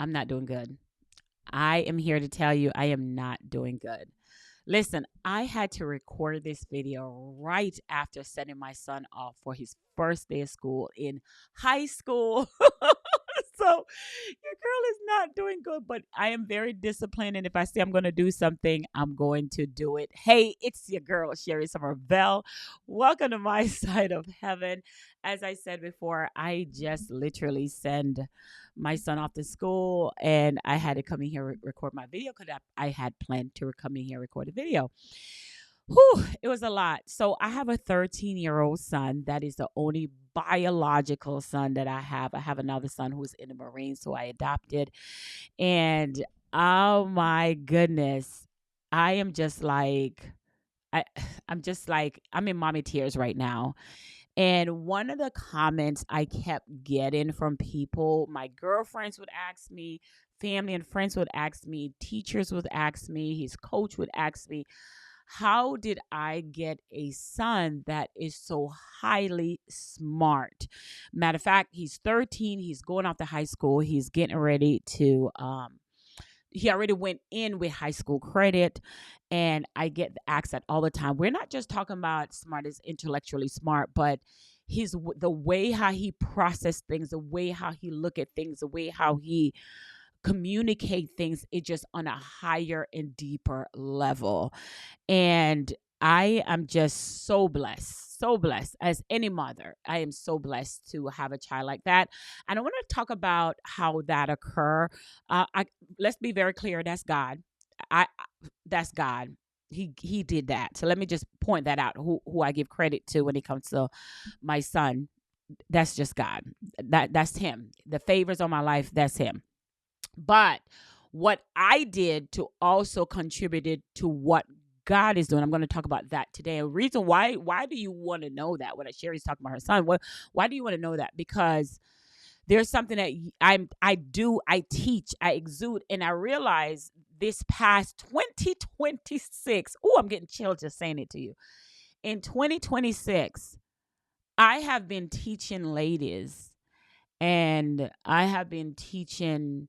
I'm not doing good. I am here to tell you I am not doing good. Listen, I had to record this video right after sending my son off for his first day of school in high school. So your girl is not doing good, but I am very disciplined. And if I say I'm going to do something, I'm going to do it. Hey, it's your girl, Sherri Somers Bell. Welcome to my side of heaven. As I said before, I just literally send my son off to school, and I had to come in here record my video because I had planned to come in here record a video. Whew, it was a lot. So I have a 13-year-old son. That is the only biological son that I have. I have another son who's in the Marines, who I adopted. And oh my goodness, I am just like, I, I'm just like, I'm in mommy tears right now. And one of the comments I kept getting from people, my girlfriends would ask me, family and friends would ask me, teachers would ask me, his coach would ask me, how did I get a son that is so highly smart? Matter of fact, he's 13. He's going off to high school. He's getting ready to, he already went in with high school credit. And I get asked that all the time. We're not just talking about smart as intellectually smart, but the way how he process things, the way how he look at things, the way how he communicate things is just on a higher and deeper level. And I am just so blessed as any mother. I am so blessed to have a child like that. And I want to talk about how that occur. Let's be very clear. That's God. I that's God. He did that. So let me just point that out. Who I give credit to when it comes to my son. That's just God. That's him. The favors on my life. That's him. But what I did to also contributed to what God is doing. I'm going to talk about that today. A reason why do you want to know that? When Sherry's talking about her son, why do you want to know that? Because there's something that I do, I teach, I exude, and I realize this past 2026. Oh, I'm getting chills just saying it to you. In 2026, I have been teaching ladies, and I have been teaching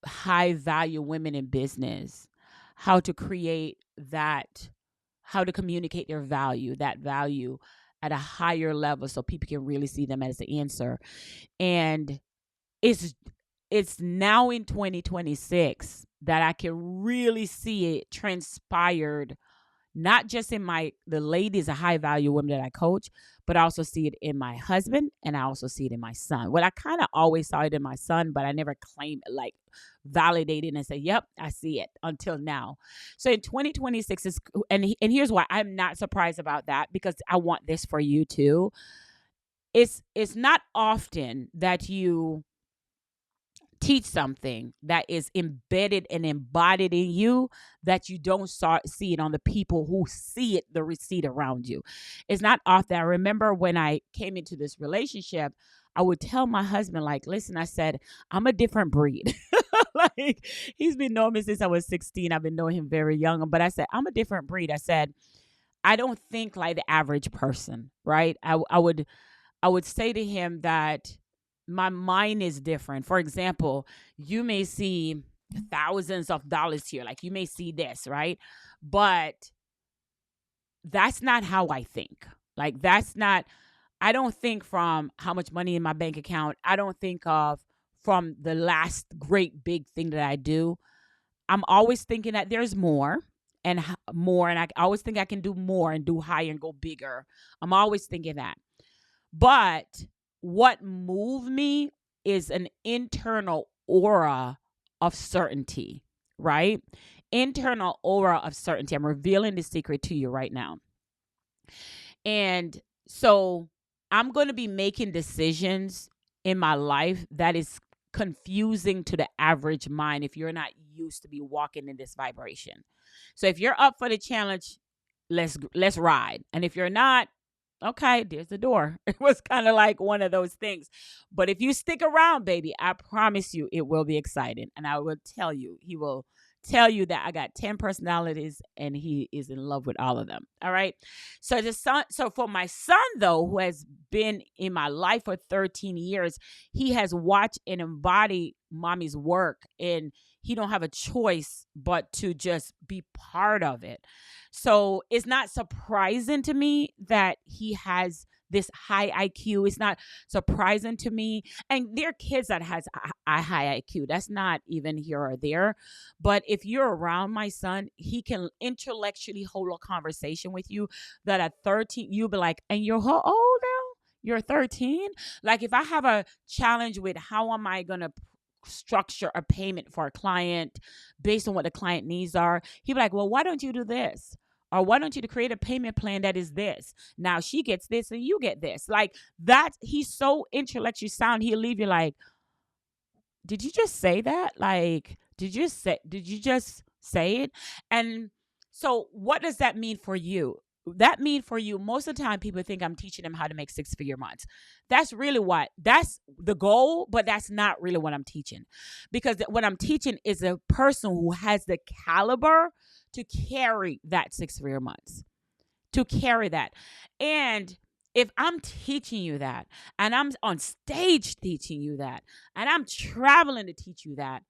high value women in business how to create that, how to communicate that value at a higher level so people can really see them as the answer. And it's now in 2026 that I can really see it transpired, not just in the ladies, the high value women that I coach, but I also see it in my husband, and I also see it in my son. Well, I kind of always saw it in my son, but I never claimed it, like validated and say, yep, I see it until now. So in 2026 and here's why I'm not surprised about that, because I want this for you too. It's not often that you teach something that is embedded and embodied in you that you don't see it on the people who see it, the receipt around you. It's not often. I remember when I came into this relationship, I would tell my husband, like, listen, I said, I'm a different breed. Like, he's been knowing me since I was 16. I've been knowing him very young, but I said, I'm a different breed. I said, I don't think like the average person, right? I would say to him that my mind is different. For example, you may see thousands of dollars here. Like, you may see this, right? But that's not how I think. Like, I don't think from how much money in my bank account. I don't think of from the last great big thing that I do. I'm always thinking that there's more and more. And I always think I can do more and do higher and go bigger. I'm always thinking that. But what moved me is an internal aura of certainty, right? Internal aura of certainty. I'm revealing the secret to you right now. And so I'm going to be making decisions in my life that is confusing to the average mind if you're not used to be walking in this vibration. So if you're up for the challenge, let's ride. And if you're not, okay, there's the door. It was kind of like one of those things. But if you stick around, baby, I promise you it will be exciting. And I will tell you, he will tell you that I got 10 personalities and he is in love with all of them. All right. So for my son though, who has been in my life for 13 years, he has watched and embodied mommy's work, and he don't have a choice but to just be part of it. So it's not surprising to me that he has this high IQ. It's not surprising to me. And there are kids that has a high IQ. That's not even here or there. But if you're around my son, he can intellectually hold a conversation with you that at 13, you'll be like, and you're how old now? You're 13? Like if I have a challenge with how am I going to structure a payment for a client based on what the client needs are, he'd be like, well, why don't you do this? Or why don't you create a payment plan that is this? Now she gets this and you get this. Like that, he's so intellectually sound, he'll leave you like, did you just say that? Like, did you just say it? And so what does that mean for you? That mean for you, most of the time people think I'm teaching them how to make 6-figure months. That's the goal, but that's not really what I'm teaching. Because what I'm teaching is a person who has the caliber to carry that 6-figure months, to carry that. And if I'm teaching you that, and I'm on stage teaching you that, and I'm traveling to teach you that,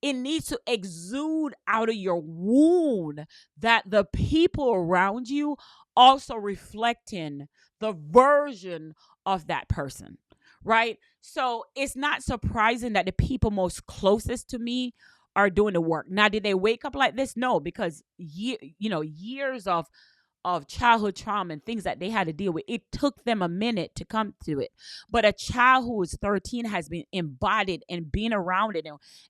it needs to exude out of your wound that the people around you also reflecting the version of that person, right? So it's not surprising that the people most closest to me are doing the work. Now, did they wake up like this? No, because years of childhood trauma and things that they had to deal with, it took them a minute to come to it. But a child who is 13 has been embodied and been around it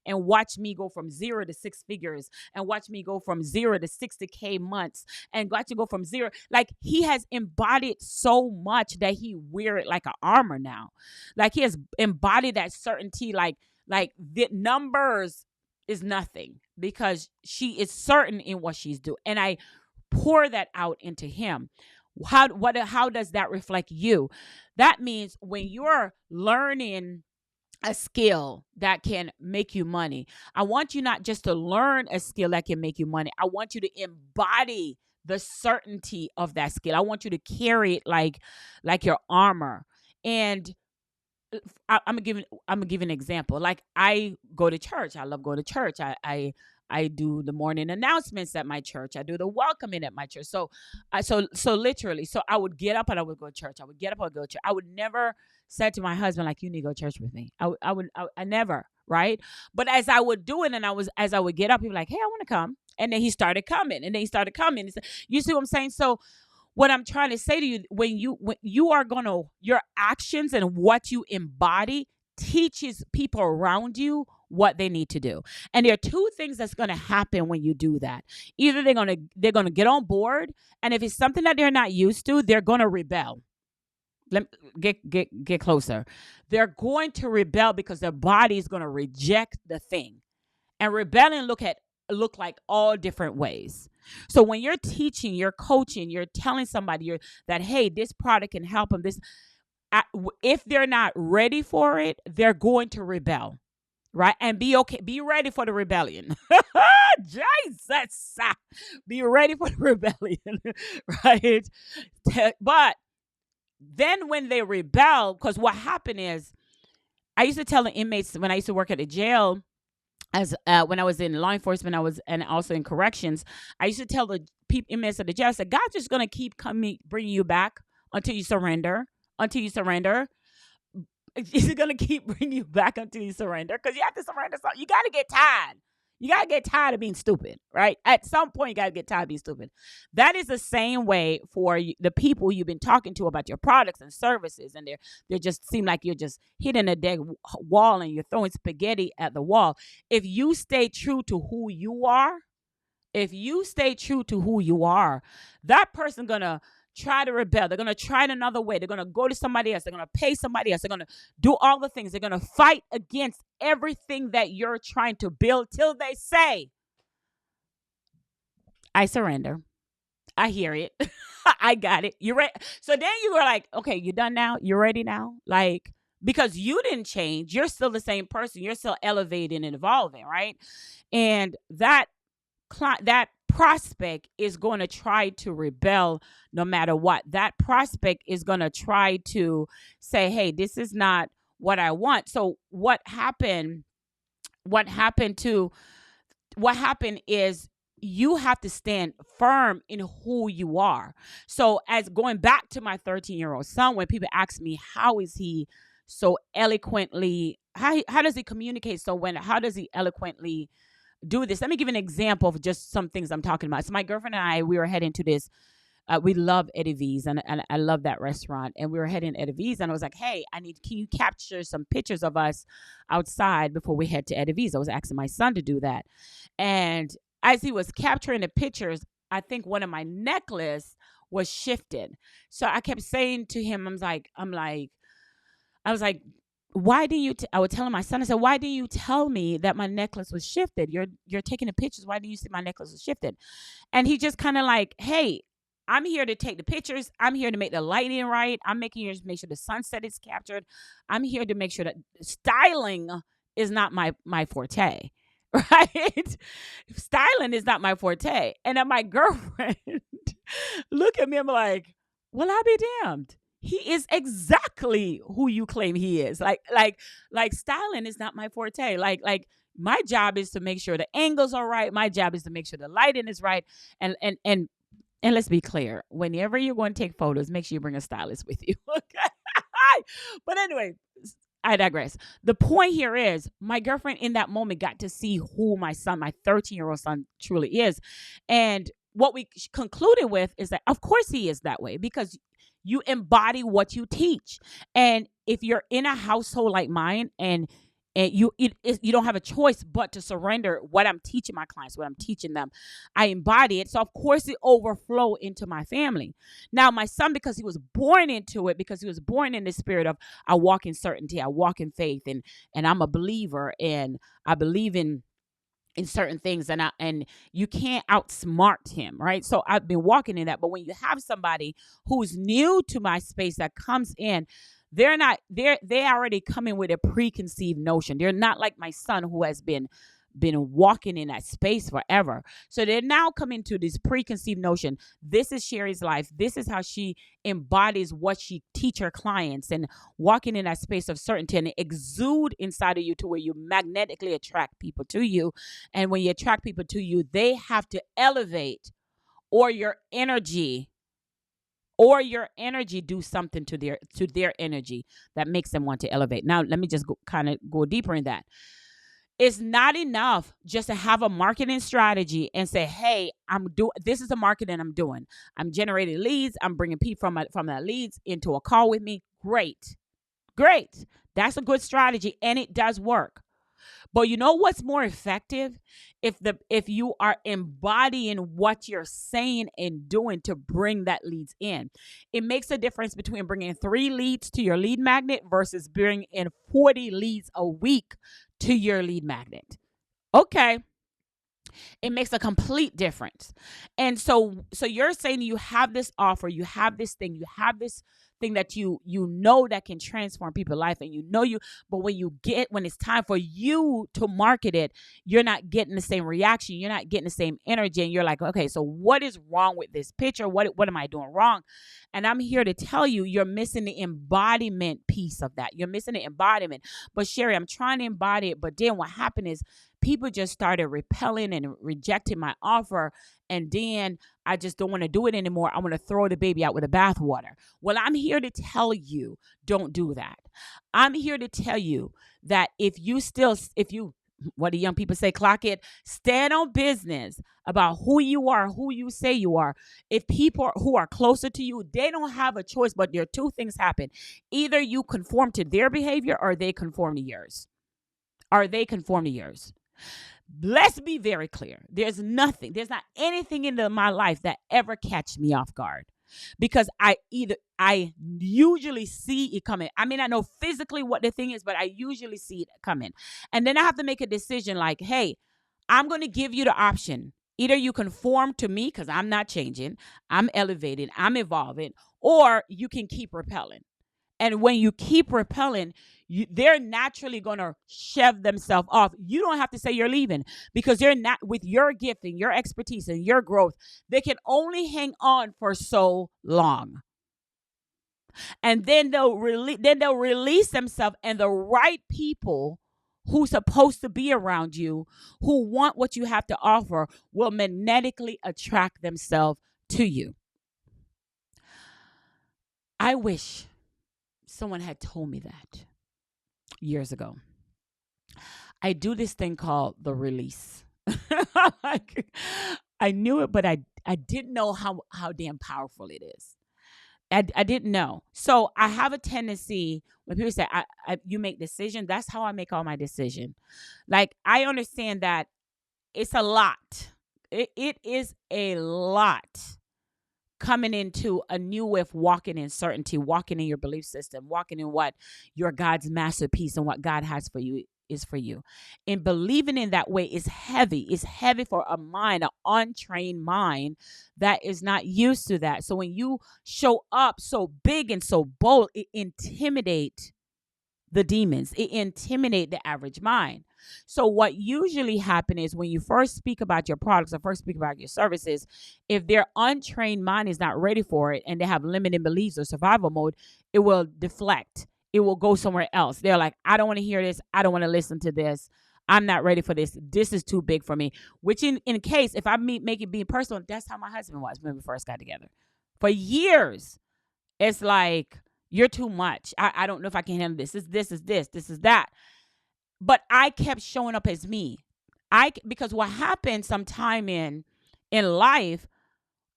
and watched me go from 0 to 6 figures and watch me go from 0 to 60K months and got to go from 0. Like he has embodied so much that he wear it like an armor now. Like he has embodied that certainty, like the numbers is nothing because she is certain in what she's doing. And I pour that out into him. How does that reflect you? That means when you're learning a skill that can make you money, I want you not just to learn a skill that can make you money. I want you to embody the certainty of that skill. I want you to carry it like your armor. And I'm gonna give an example. Like I go to church. I love going to church. I do the morning announcements at my church. I do the welcoming at my church. So literally, so I would get up and I would go to church. I would get up and I would go to church. I would never say to my husband, like, you need to go to church with me. I never, right? But as I would do it, and as I would get up, he'd be like, hey, I want to come. And then he started coming, and then he started coming. You see what I'm saying? So what I'm trying to say to you, when you are your actions and what you embody teaches people around you what they need to do. And there are two things that's going to happen when you do that. Either they're going to get on board, and if it's something that they're not used to, they're going to rebel. Get closer. They're going to rebel because their body is going to reject the thing. And rebellion look like all different ways. So when you're teaching, you're coaching, you're telling somebody that, hey, this product can help them. If they're not ready for it, they're going to rebel. Right? And be okay. Be ready for the rebellion. Jesus. Be ready for the rebellion. Right? But then when they rebel, because what happened is, I used to tell the inmates when I used to work at a jail, as when I was in law enforcement, and also in corrections, I used to tell the inmates at the jail, I said, God's just going to keep bringing you back until you surrender. He's going to keep bringing you back until you surrender, because you have to surrender. So you got to get tired. You got to get tired of being stupid, right? At some point, you got to get tired of being stupid. That is the same way for the people you've been talking to about your products and services, and they just seem like you're just hitting a dead wall and you're throwing spaghetti at the wall. If you stay true to who you are, that person's going to try to rebel. They're going to try it another way. They're going to go to somebody else. They're going to pay somebody else. They're going to do all the things. They're going to fight against everything that you're trying to build till they say, I surrender. I hear it. I got it. You're ready. So then you were like, okay, you done now? You're ready now? Like, because you didn't change. You're still the same person. You're still elevating and evolving, right? And that that prospect is going to try to rebel no matter what. That prospect is going to try to say, hey, this is not what I want. So what happened to what happened is you have to stand firm in who you are. So as going back to my 13-year-old son, when people ask me, how is he so eloquently, how does he communicate so when, how does he eloquently do this? Let me give an example of just some things I'm talking about. So my girlfriend and I, we were heading to this. We love Eddie V's, and I love that restaurant. And we were heading to Eddie V's, and I was like, "Hey, can you capture some pictures of us outside before we head to Eddie V's?" I was asking my son to do that, and as he was capturing the pictures, I think one of my necklace was shifted. So I kept saying to him, I was like, why didn't you? I would tell my son, I said, why didn't you tell me that my necklace was shifted? You're taking the pictures. Why didn't you see my necklace was shifted? And he just kind of like, hey, I'm here to take the pictures. I'm here to make the lighting right. I'm making here to make sure the sunset is captured. I'm here to make sure that styling is not my forte. Right? Styling is not my forte. And then my girlfriend look at me, I'm like, well, I'll be damned. He is exactly who you claim he is. Like styling is not my forte. Like my job is to make sure the angles are right. My job is to make sure the lighting is right. And let's be clear, whenever you're going to take photos, make sure you bring a stylist with you. Okay. But anyway, I digress. The point here is my girlfriend in that moment got to see who my son, my 13-year-old son, truly is. And what we concluded with is that, of course, he is that way because you embody what you teach. And if you're in a household like mine and you don't have a choice but to surrender what I'm teaching my clients, what I'm teaching them. I embody it. So, of course, it overflow into my family. Now, my son, because he was born into it, because he was born in the spirit of I walk in certainty, I walk in faith, and I'm a believer, and I believe in certain things, and you can't outsmart him, right? So I've been walking in that. But when you have somebody who's new to my space that comes in, they already come in with a preconceived notion. They're not like my son who has been walking in that space forever. So they're now coming to this preconceived notion. This is Sherri's life. This is how she embodies what she teach her clients, and walking in that space of certainty, and exude inside of you to where you magnetically attract people to you. And when you attract people to you, they have to elevate, or your energy do something to their energy that makes them want to elevate. Now, let me just go deeper in that. It's not enough just to have a marketing strategy and say, hey, this is the marketing I'm doing. I'm generating leads. I'm bringing people from that leads into a call with me. Great. That's a good strategy, and it does work. But you know what's more effective? If you are embodying what you're saying and doing to bring that leads in. It makes a difference between bringing 3 leads to your lead magnet versus bringing in 40 leads a week to your lead magnet. Okay. It makes a complete difference. And so you're saying you have this offer, you have this thing that you know that can transform people's life, and but when it's time for you to market it, you're not getting the same reaction, you're not getting the same energy, and you're like, okay, so what is wrong with this picture? What am I doing wrong? And I'm here to tell you, you're missing the embodiment piece of that. You're missing the embodiment. But Sherri, I'm trying to embody it, but then what happened is people just started repelling and rejecting my offer. And then I just don't want to do it anymore. I want to throw the baby out with the bathwater. Well, I'm here to tell you, don't do that. I'm here to tell you that if you, what do young people say, clock it, stand on business about who you are, who you say you are. If people who are closer to you, they don't have a choice, but there are 2 things happen. Either you conform to their behavior, or they conform to yours. Let's be very clear. There's not anything in my life that ever catch me off guard, because I usually see it coming. I mean, I know physically what the thing is, but I usually see it coming. And then I have to make a decision like, hey, I'm going to give you the option. Either you conform to me because I'm not changing, I'm elevating, I'm evolving, or you can keep repelling. And when you keep repelling, they're naturally going to shove themselves off. You don't have to say you're leaving, because they're not, with your gifting, your expertise, and your growth, they can only hang on for so long. And then they'll release themselves, and the right people who's supposed to be around you, who want what you have to offer, will magnetically attract themselves to you. I wish someone had told me that years ago. I do this thing called the release. I knew it, but I didn't know how damn powerful it is. I didn't know. So I have a tendency when people say, you make decisions, that's how I make all my decisions. Like, I understand that it's a lot. It is a lot coming into a new way of walking in certainty, walking in your belief system, walking in what your God's masterpiece and what God has for you is for you. And believing in that way is heavy. It's heavy for a mind, an untrained mind that is not used to that. So when you show up so big and so bold, it intimidates the demons. It intimidates the average mind. So what usually happens is when you first speak about your products or first speak about your services, if their untrained mind is not ready for it and they have limiting beliefs or survival mode, it will deflect. It will go somewhere else. They're like, I don't want to hear this. I don't want to listen to this. I'm not ready for this. This is too big for me. Which in case, if I make it being personal, that's how my husband was when we first got together. For years, it's like, you're too much. I don't know if I can handle this. This is that. But I kept showing up as me. Because what happens sometime in life,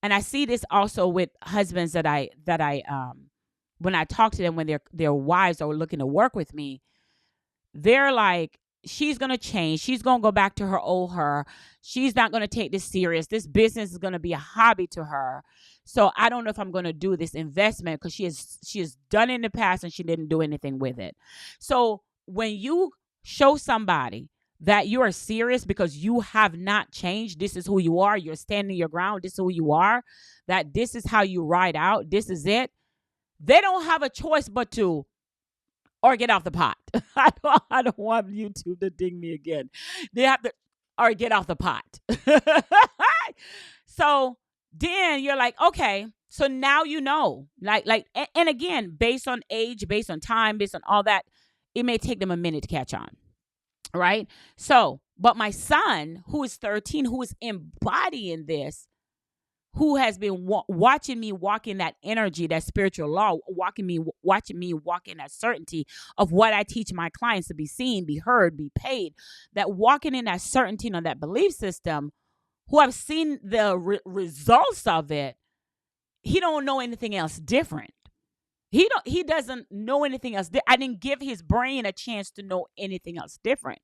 and I see this also with husbands that I when I talk to them, when their wives are looking to work with me, they're like, she's going to change. She's going to go back to her old her. She's not going to take this serious. This business is going to be a hobby to her. So I don't know if I'm going to do this investment, because she has done it in the past and she didn't do anything with it. So when you show somebody that you are serious because you have not changed, this is who you are, you're standing your ground, this is who you are, that this is how you ride out, this is it, they don't have a choice but to, or get off the pot. I don't want YouTube to ding me again. They have to, or get off the pot. So then you're like, okay, so now you know. And again, based on age, based on time, based on all that, it may take them a minute to catch on. Right? So, but my son, who is 13, who is embodying this, who has been watching me walk in that energy, that spiritual law, watching me walk in that certainty of what I teach my clients to be seen, be heard, be paid, that walking in that certainty and that belief system, who have seen the results of it, he don't know anything else different. He doesn't know anything else. I didn't give his brain a chance to know anything else different.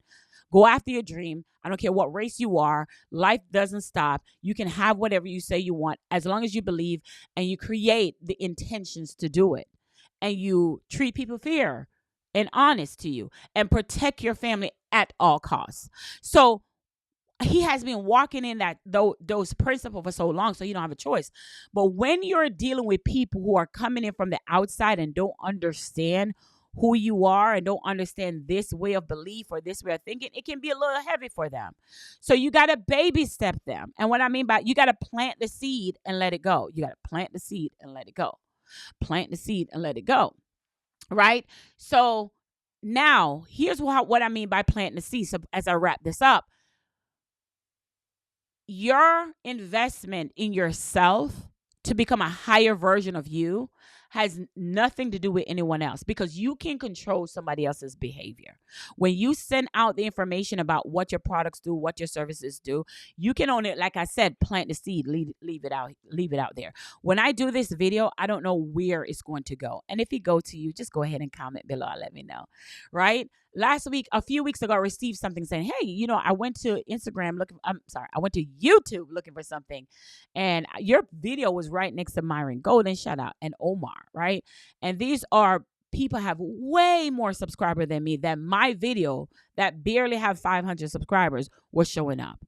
Go after your dream. I don't care what race you are. Life doesn't stop. You can have whatever you say you want, as long as you believe and you create the intentions to do it. And you treat people fair and honest to you and protect your family at all costs. So he has been walking in those principles for so long, so you don't have a choice. But when you're dealing with people who are coming in from the outside and don't understand who you are and don't understand this way of belief or this way of thinking, it can be a little heavy for them. So you got to baby step them. And what I mean by, you got to plant the seed and let it go. You got to plant the seed and let it go. Plant the seed and let it go. Right? So now here's what I mean by planting the seed. So as I wrap this up, your investment in yourself to become a higher version of you has nothing to do with anyone else, because you can control somebody else's behavior. When you send out the information about what your products do, what your services do, you can only, like I said, plant the seed, leave it out there. When I do this video, I don't know where it's going to go. And if it go to you, just go ahead and comment below and let me know. Right? A few weeks ago, I received something saying, hey, I went to I went to YouTube looking for something, and your video was right next to Myron Golden, shout out, and Omar, right? And these are people have way more subscribers than me, that my video that barely have 500 subscribers was showing up.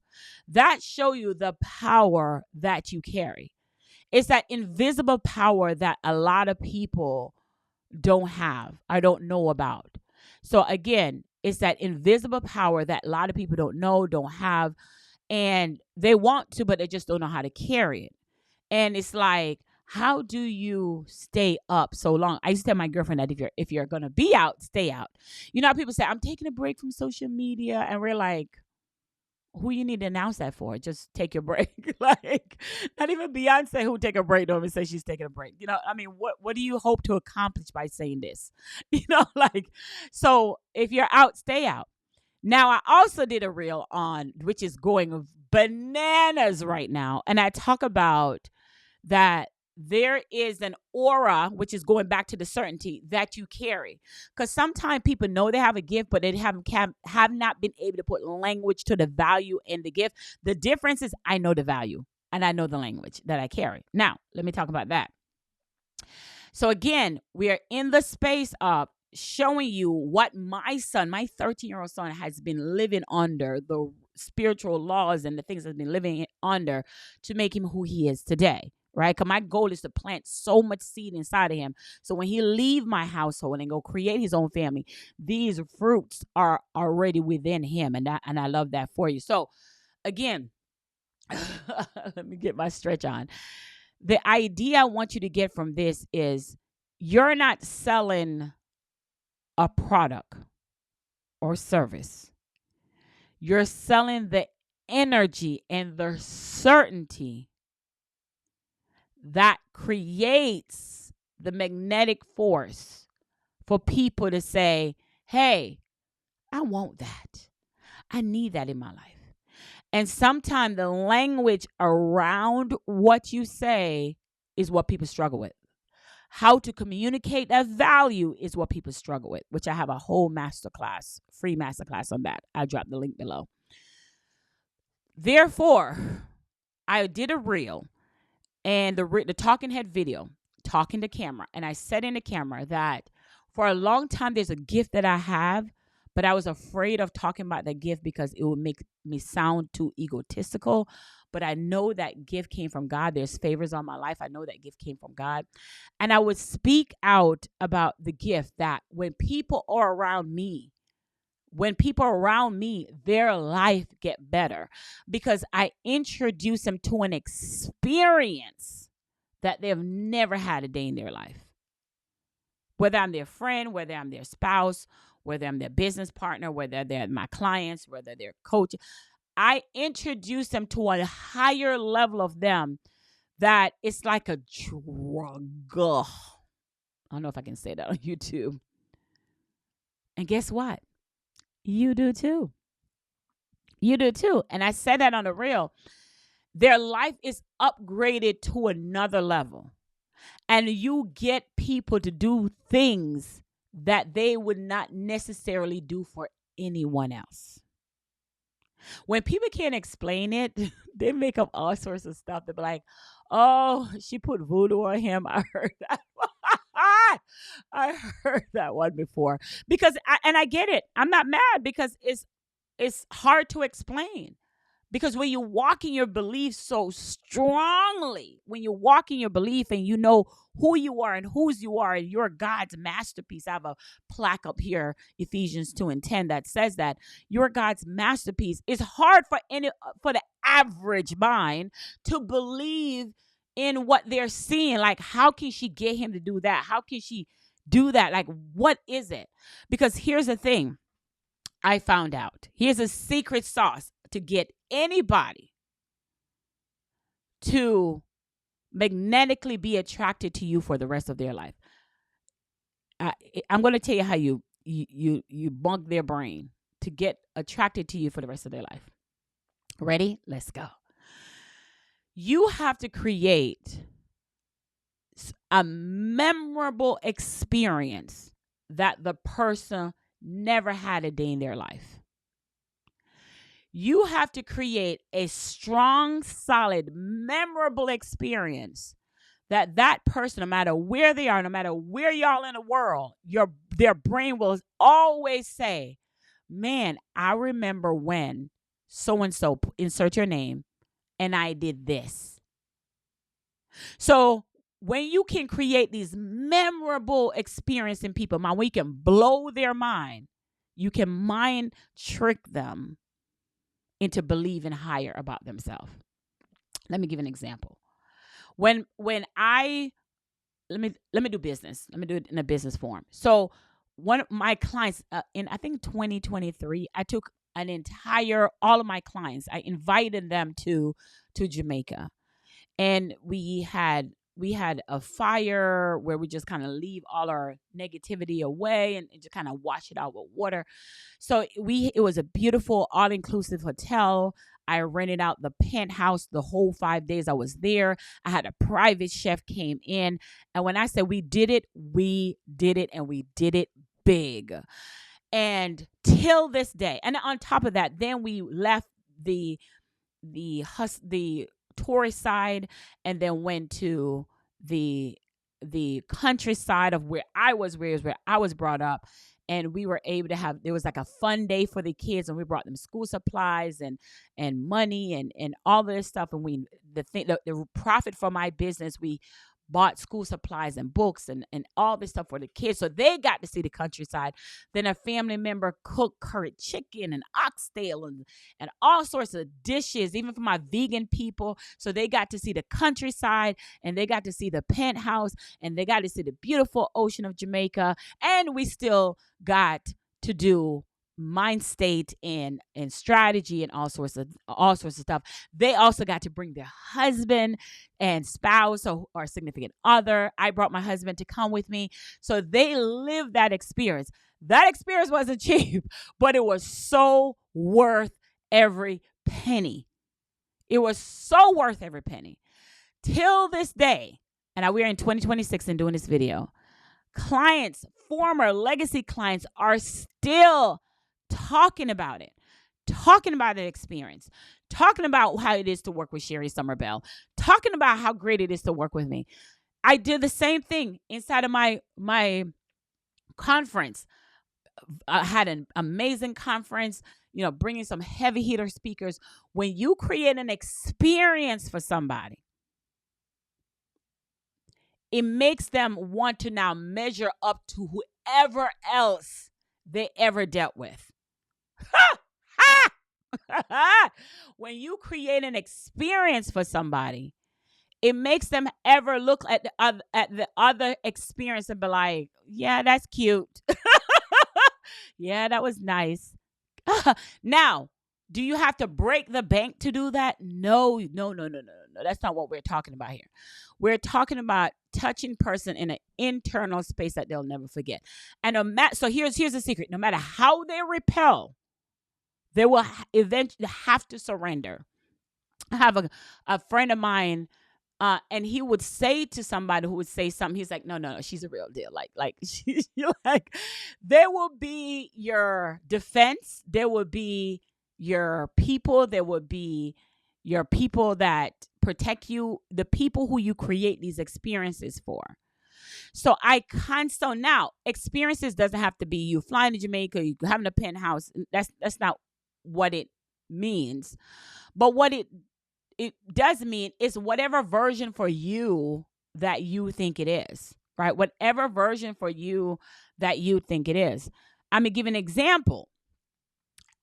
That show you the power that you carry. It's that invisible power that a lot of people don't have, I don't know about. So again, it's that invisible power that a lot of people don't know, don't have, and they want to, but they just don't know how to carry it. And it's like, how do you stay up so long? I used to tell my girlfriend that if you're gonna be out, stay out. You know how people say, I'm taking a break from social media, and we're like, who you need to announce that for? Just take your break. Like, not even Beyonce who take a break don't even say she's taking a break. I mean, what do you hope to accomplish by saying this? Like, so if you're out, stay out. Now, I also did a reel on, which is going bananas right now, and I talk about that there is an aura, which is going back to the certainty that you carry. Because sometimes people know they have a gift, but they have not been able to put language to the value in the gift. The difference is I know the value and I know the language that I carry. Now, let me talk about that. So again, we are in the space of showing you what my son, my 13-year-old son, has been living under, the spiritual laws and the things that's been living under to make him who he is today. Right? Because my goal is to plant so much seed inside of him. So when he leave my household and go create his own family, these fruits are already within him. And I love that for you. So again, let me get my stretch on. The idea I want you to get from this is you're not selling a product or service. You're selling the energy and the certainty that creates the magnetic force for people to say, hey, I want that. I need that in my life. And sometimes the language around what you say is what people struggle with. How to communicate that value is what people struggle with, which I have a whole masterclass, free masterclass on that. I'll drop the link below. Therefore, I did a reel and the talking head video, talking to camera. And I said in the camera that for a long time, there's a gift that I have, but I was afraid of talking about the gift because it would make me sound too egotistical. But I know that gift came from God. There's favors on my life. I know that gift came from God. And I would speak out about the gift that when people are around me, their life get better because I introduce them to an experience that they've never had a day in their life. Whether I'm their friend, whether I'm their spouse, whether I'm their business partner, whether they're my clients, whether they're coach, I introduce them to a higher level of them that it's like a drug. I don't know if I can say that on YouTube. And guess what? You do too. You do too. And I said that on the reel. Their life is upgraded to another level. And you get people to do things that they would not necessarily do for anyone else. When people can't explain it, they make up all sorts of stuff. They'll be like, oh, she put voodoo on him. I heard that. I heard that one before. And I get it. I'm not mad because it's hard to explain. Because when you walk in your belief so strongly, when you walk in your belief and you know who you are and whose you are, and you're God's masterpiece. I have a plaque up here, Ephesians 2:10, that says that you're God's masterpiece. It's hard for the average mind to believe in what they're seeing. Like, how can she get him to do that? How can she do that? Like, what is it? Because here's the thing I found out. Here's a secret sauce to get anybody to magnetically be attracted to you for the rest of their life. I'm going to tell you how you bunk their brain to get attracted to you for the rest of their life. Ready? Let's go. You have to create a memorable experience that the person never had a day in their life. You have to create a strong, solid, memorable experience that person, no matter where they are, no matter where y'all in the world, their brain will always say, man, I remember when so-and-so, insert your name, and I did this. So when you can create these memorable experience in people mind, when you can blow their mind, you can mind trick them into believing higher about themselves. Let me give an example. When I let me do business. Let me do it in a business form. So one of my clients in I think 2023, I took all of my clients. I invited them to Jamaica, and we had a fire where we just kind of leave all our negativity away and just kind of wash it out with water. So it was a beautiful all-inclusive hotel. I rented out the penthouse the whole 5 days I was there. I had a private chef came in. And when I said we did it, and we did it big. And till this day, and on top of that, then we left the tourist side and then went to the countryside of where I was brought up. And we were able to there was like a fun day for the kids, and we brought them school supplies and money and all this stuff. And the profit for my business, we bought school supplies and books and all this stuff for the kids. So they got to see the countryside. Then a family member cooked curry chicken and oxtail and all sorts of dishes, even for my vegan people. So they got to see the countryside, and they got to see the penthouse, and they got to see the beautiful ocean of Jamaica. And we still got to do mind state and strategy and all sorts of stuff. They also got to bring their husband and spouse or significant other. I brought my husband to come with me. So they lived that experience. That experience wasn't cheap, but it was so worth every penny. It was so worth every penny. Till this day, and we're in 2026 and doing this video, clients, former legacy clients, are still talking about it, talking about the experience, talking about how it is to work with Sherri Somers Bell, talking about how great it is to work with me. I did the same thing inside of my conference. I had an amazing conference, bringing some heavy hitter speakers. When you create an experience for somebody, it makes them want to now measure up to whoever else they ever dealt with. When you create an experience for somebody, it makes them ever look at the other experience and be like, yeah, that's cute. Yeah, that was nice. Now, do you have to break the bank to do that? No. That's not what we're talking about here. We're talking about touching person in an internal space that they'll never forget. And so here's the secret. No matter how they repel, they will eventually have to surrender. I have a friend of mine, and he would say to somebody who would say something, he's like, no, she's a real deal. Like there will be your defense. There will be your people. There will be your people that protect you, the people who you create these experiences for. So now experiences doesn't have to be you flying to Jamaica, you having a penthouse. That's not what it means. But what it does mean is whatever version for you that you think it is, right? Whatever version for you that you think it is. I'm going to give an example.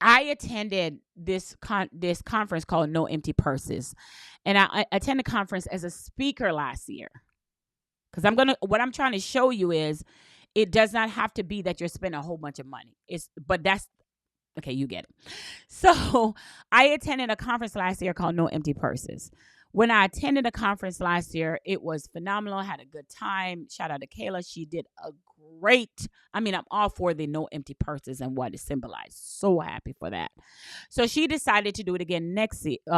I attended this conference called No Empty Purses. And I attended a conference as a speaker last year. Because what I'm trying to show you is it does not have to be that you're spending a whole bunch of money. But that's okay, you get it. So I attended a conference last year called No Empty Purses. When I attended a conference last year, it was phenomenal. I had a good time. Shout out to Kayla. She did a great, I'm all for the No Empty Purses and what it symbolized. So happy for that. So she decided to do it again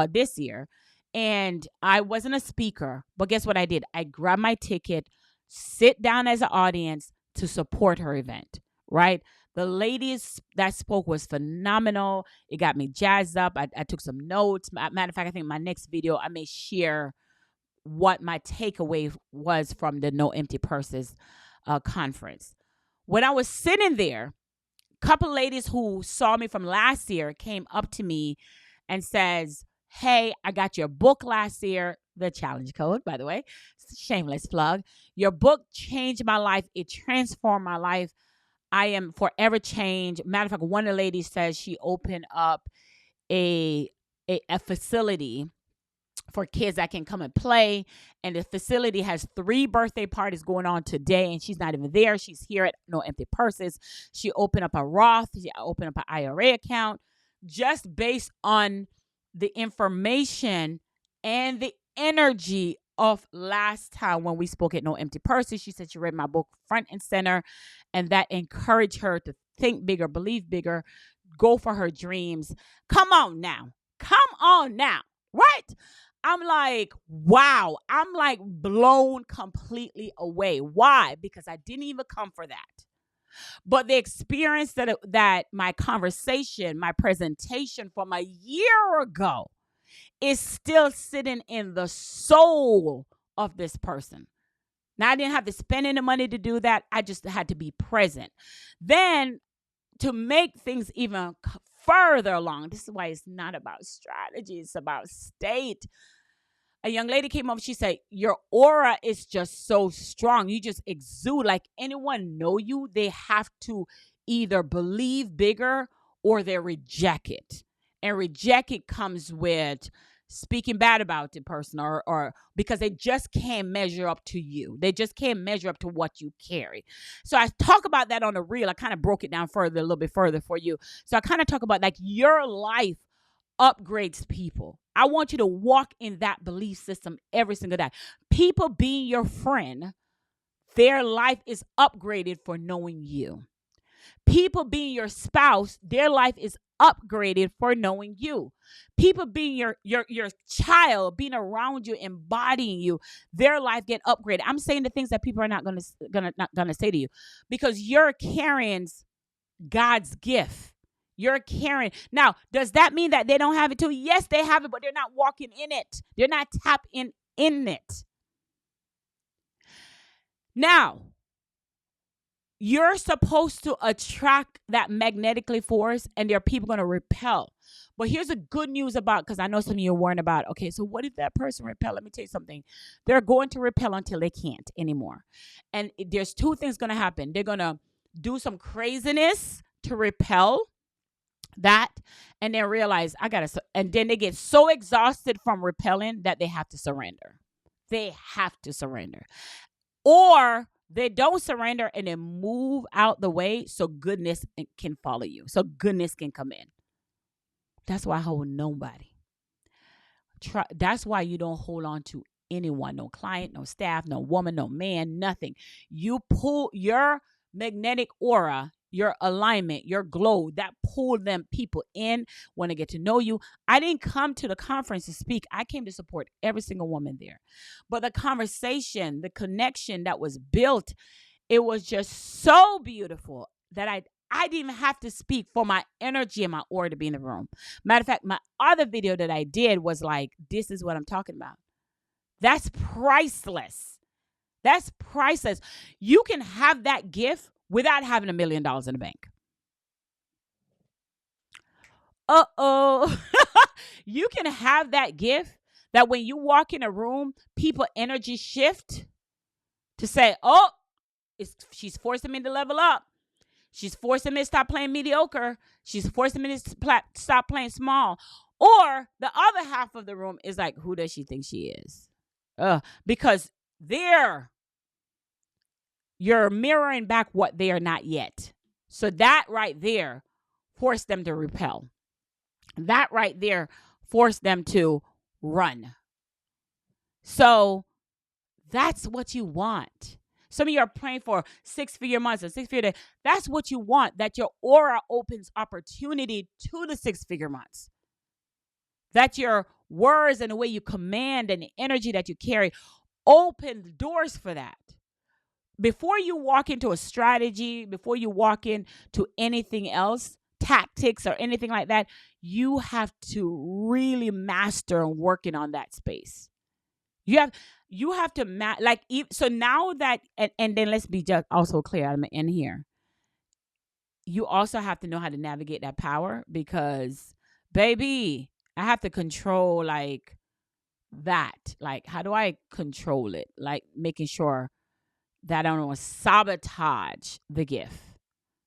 this year. And I wasn't a speaker, but guess what I did? I grabbed my ticket, sit down as an audience to support her event, right? The ladies that spoke was phenomenal. It got me jazzed up. I took some notes. Matter of fact, I think my next video, I may share what my takeaway was from the No Empty Purses conference. When I was sitting there, a couple ladies who saw me from last year came up to me and says, hey, I got your book last year. the challenge code, by the way. Shameless plug. Your book changed my life. It transformed my life. I am forever changed. Matter of fact, one of the ladies says she opened up a a facility for kids that can come and play. And the facility has 3 birthday parties going on today, and she's not even there. She's here at No Empty Purses. She opened up a Roth. She opened up an IRA account just based on the information and the energy of last time when we spoke at No Empty Purses. She said she read my book front and center, and that encouraged her to think bigger, believe bigger, go for her dreams. Come on now. Come on now. Right? I'm like, wow. I'm like blown completely away. Why? Because I didn't even come for that. But the experience that my conversation, my presentation from a year ago is still sitting in the soul of this person. Now, I didn't have to spend any money to do that. I just had to be present. Then, to make things even further along, this is why it's not about strategy, it's about state. A young lady came up, she said, your aura is just so strong. You just exude. Like anyone know you, they have to either believe bigger or they reject it. And reject it comes with speaking bad about the person or because they just can't measure up to you. They just can't measure up to what you carry. So I talk about that on the reel. I kind of broke it down further, a little bit further for you. So I kind of talk about like your life upgrades people. I want you to walk in that belief system every single day. People being your friend, their life is upgraded for knowing you. People being your spouse, their life is upgraded for knowing you. People being your child, being around you, embodying you, their life get upgraded. I'm saying the things that people are not gonna say to you because you're carrying God's gift. You're carrying. Now, does that mean that they don't have it too? Yes, they have it, but they're not walking in it. They're not tapped in it. Now, you're supposed to attract that magnetically force, and there are people going to repel. But here's the good news about, because I know some of you are worrying about, okay, so what if that person repel? Let me tell you something. They're going to repel until they can't anymore. And there's 2 things going to happen. They're going to do some craziness to repel that, and then realize and then they get so exhausted from repelling that they have to surrender. They have to surrender. Or they don't surrender and then move out the way so goodness can follow you. So goodness can come in. That's why I hold nobody. That's why you don't hold on to anyone. No client, no staff, no woman, no man, nothing. You pull your magnetic aura, your alignment, your glow, that pull them people in, want to get to know you. I didn't come to the conference to speak. I came to support every single woman there. But the conversation, the connection that was built, it was just so beautiful that I didn't even have to speak for my energy and my aura to be in the room. Matter of fact, my other video that I did was like, this is what I'm talking about. That's priceless. That's priceless. You can have that gift without having $1 million in the bank. You can have that gift that when you walk in a room, people energy shift to say, oh, she's forcing me to level up. She's forcing me to stop playing mediocre. She's forcing me to stop playing small. Or the other half of the room is like, who does she think she is? Because you're mirroring back what they are not yet. So that right there forced them to repel. That right there forced them to run. So that's what you want. Some of you are praying for 6-figure months or 6-figure days. That's what you want, that your aura opens opportunity to the 6-figure months. That your words and the way you command and the energy that you carry open doors for that. Before you walk into a strategy, before you walk into anything else, tactics or anything like that, you have to really master working on that space. You have to so now that and then let's be just also clear. I'm in here. You also have to know how to navigate that power because, baby, I have to control like that. Like, how do I control it? Like, making sure that I don't sabotage the gift.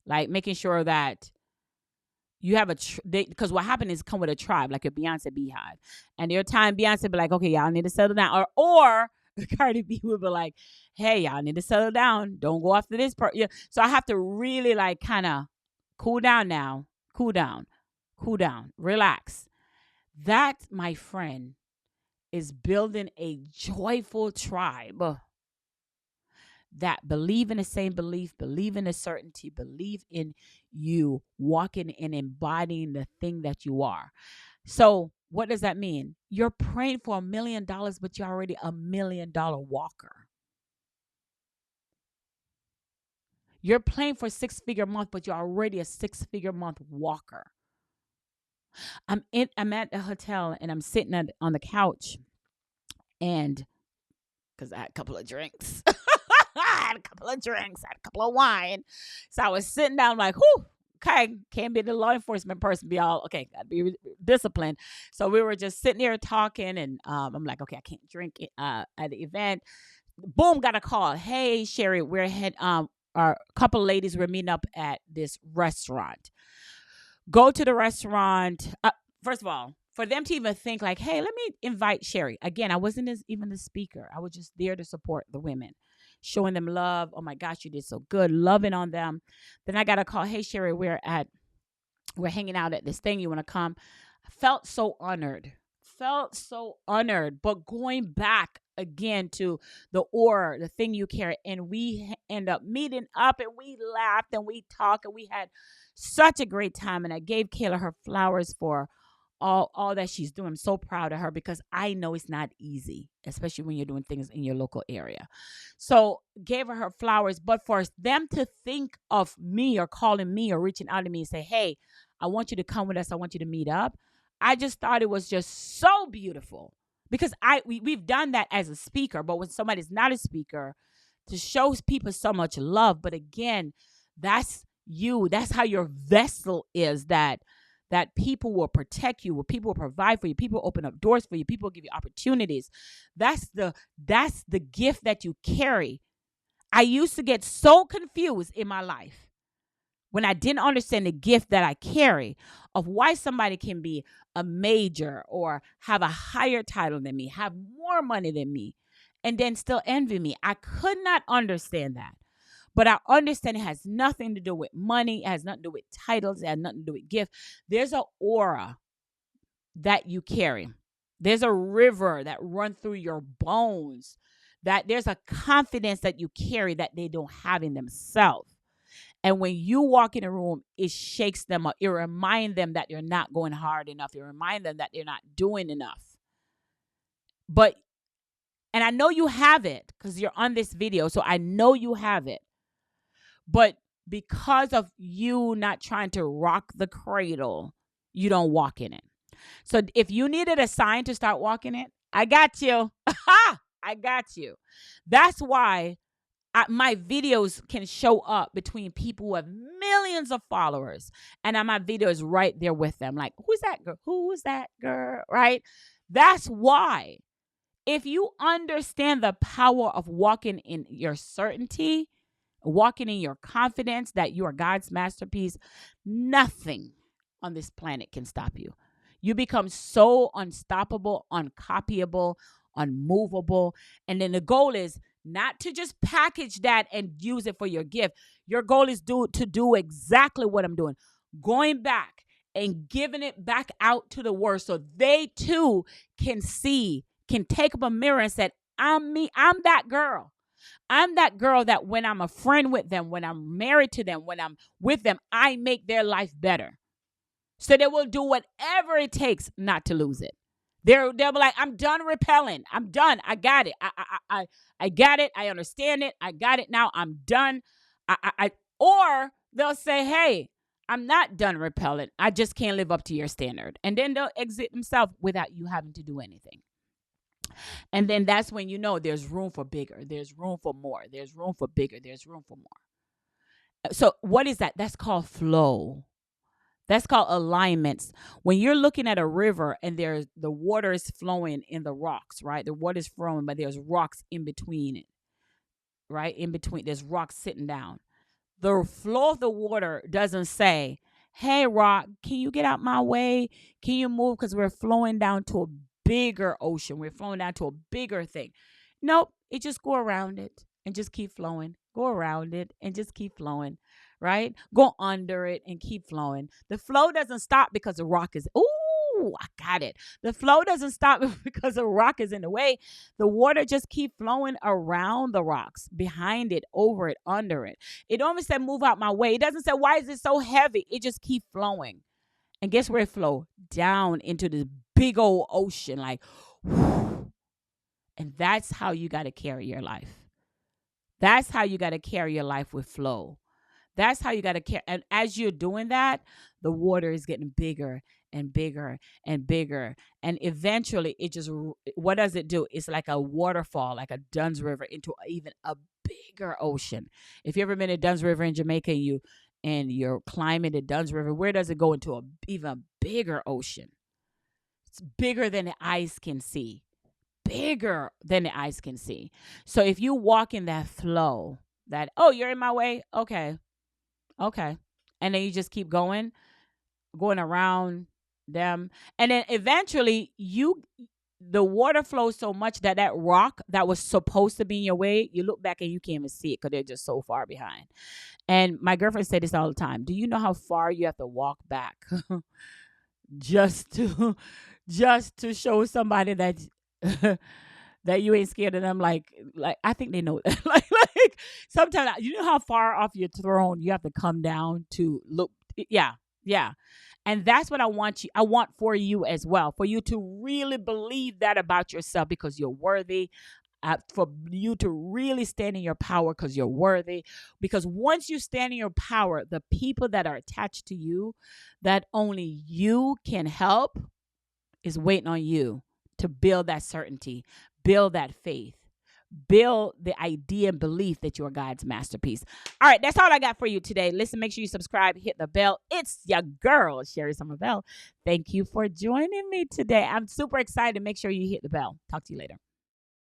Like, making sure that you have because what happened is come with a tribe, like a Beyonce beehive. And there are times Beyonce be like, okay, y'all need to settle down. Or Cardi B would be like, hey, y'all need to settle down. Don't go after this part. Yeah. So I have to really like kind of cool down now. Cool down. Relax. That, my friend, is building a joyful tribe that believe in the same belief, believe in the certainty, believe in you walking and embodying the thing that you are. So what does that mean? You're praying for $1 million, but you're already $1 million walker. You're praying for 6-figure month, but you're already a 6-figure month walker. I'm at the hotel and I'm sitting on the couch, and because I had a couple of drinks. I had a couple of drinks, I had a couple of wine. So I was sitting down like, whew, okay, can't be the law enforcement person, be all, okay, gotta be disciplined. So we were just sitting there talking, and I'm like, okay, I can't drink at the event. Boom, got a call. Hey, Sherri, we're our couple of ladies were meeting up at this restaurant. Go to the restaurant. First of all, for them to even think like, hey, let me invite Sherri. Again, I wasn't even the speaker. I was just there to support the women, showing them love. Oh my gosh, you did so good. Loving on them. Then I got a call. Hey, Sherri, we're hanging out at this thing. You want to come? I felt so honored. But going back again to the aura, the thing you carry, and we end up meeting up, and we laughed and we talked, and we had such a great time. And I gave Kayla her flowers for all that she's doing. I'm so proud of her, because I know it's not easy, especially when you're doing things in your local area. So gave her flowers, but for them to think of me or calling me or reaching out to me and say, hey, I want you to come with us, I want you to meet up, I just thought it was just so beautiful, because we've done that as a speaker, but when somebody's not a speaker, to show people so much love. But again, that's how your vessel is, that people will protect you, people will provide for you, people will open up doors for you, people will give you opportunities. That's the gift that you carry. I used to get so confused in my life when I didn't understand the gift that I carry, of why somebody can be a major or have a higher title than me, have more money than me, and then still envy me. I could not understand that. But I understand it has nothing to do with money. It has nothing to do with titles. It has nothing to do with gift. There's an aura that you carry. There's a river that runs through your bones. That there's a confidence that you carry that they don't have in themselves. And when you walk in a room, it shakes them up. It reminds them that you're not going hard enough. It reminds them that they're not doing enough. And I know you have it because you're on this video. So I know you have it. But because of you not trying to rock the cradle, you don't walk in it. So if you needed a sign to start walking it, I got you. I got you. That's why my videos can show up between people who have millions of followers, and my video is right there with them. Like, who's that girl? Who's that girl? Right? That's why. If you understand the power of walking in your certainty, walking in your confidence that you are God's masterpiece, nothing on this planet can stop you. You become so unstoppable, uncopyable, unmovable. And then the goal is not to just package that and use it for your gift. Your goal is to do exactly what I'm doing. Going back and giving it back out to the world so they too can take up a mirror and say, I'm me, I'm that girl. I'm that girl that when I'm a friend with them, when I'm married to them, when I'm with them, I make their life better. So they will do whatever it takes not to lose it. They'll be like, I'm done repelling. I'm done. I got it. I got it. I understand it. I got it now. I'm done. Or they'll say, hey, I'm not done repelling. I just can't live up to your standard. And then they'll exit themselves without you having to do anything. And then that's when you know there's room for bigger. There's room for more. There's room for bigger. There's room for more. So what is that? That's called flow. That's called alignments. When you're looking at a river and there's the water is flowing in the rocks, right? The water is flowing, but there's rocks in between it, right? In between, there's rocks sitting down. The flow of the water doesn't say, "Hey, rock, can you get out my way? Can you move?" Because we're flowing down to a bigger ocean. We're flowing down to a bigger thing. Nope. It just go around it and just keep flowing. Go around it and just keep flowing, right? Go under it and keep flowing. The flow doesn't stop because the rock is, ooh, I got it. The flow doesn't stop because the rock is in the way. The water just keep flowing around the rocks, behind it, over it, under it. It don't even say move out my way. It doesn't say why is it so heavy. It just keep flowing. And guess where it flow? Down into this big old ocean, like, whew. And that's how you got to carry your life. That's how you got to carry your life with flow. That's how you got to carry. And as you're doing that, the water is getting bigger and bigger and bigger. And eventually it just, what does it do? It's like a waterfall, like a Dunn's River into even a bigger ocean. If you ever been to Dunn's River in Jamaica and you're climbing the Dunn's River, where does it go into a even bigger ocean? It's bigger than the eyes can see. Bigger than the eyes can see. So if you walk in that flow, that, oh, you're in my way. Okay. Okay. And then you just keep going around them. And then eventually the water flows so much that that rock that was supposed to be in your way, you look back and you can't even see it because they're just so far behind. And my girlfriend said this all the time. Do you know how far you have to walk back just to show somebody that that you ain't scared of them? Like I think they know that. like sometimes, you know how far off your throne you have to come down to look. Yeah. And that's what I want for you as well, for you to really believe that about yourself because you're worthy. For you to really stand in your power because you're worthy. Because once you stand in your power, the people that are attached to you, that only you can help, is waiting on you to build that certainty, build that faith, build the idea and belief that you're God's masterpiece. All right, that's all I got for you today. Listen, make sure you subscribe, hit the bell. It's your girl, Sherri Somers Bell. Thank you for joining me today. I'm super excited. Make sure you hit the bell. Talk to you later.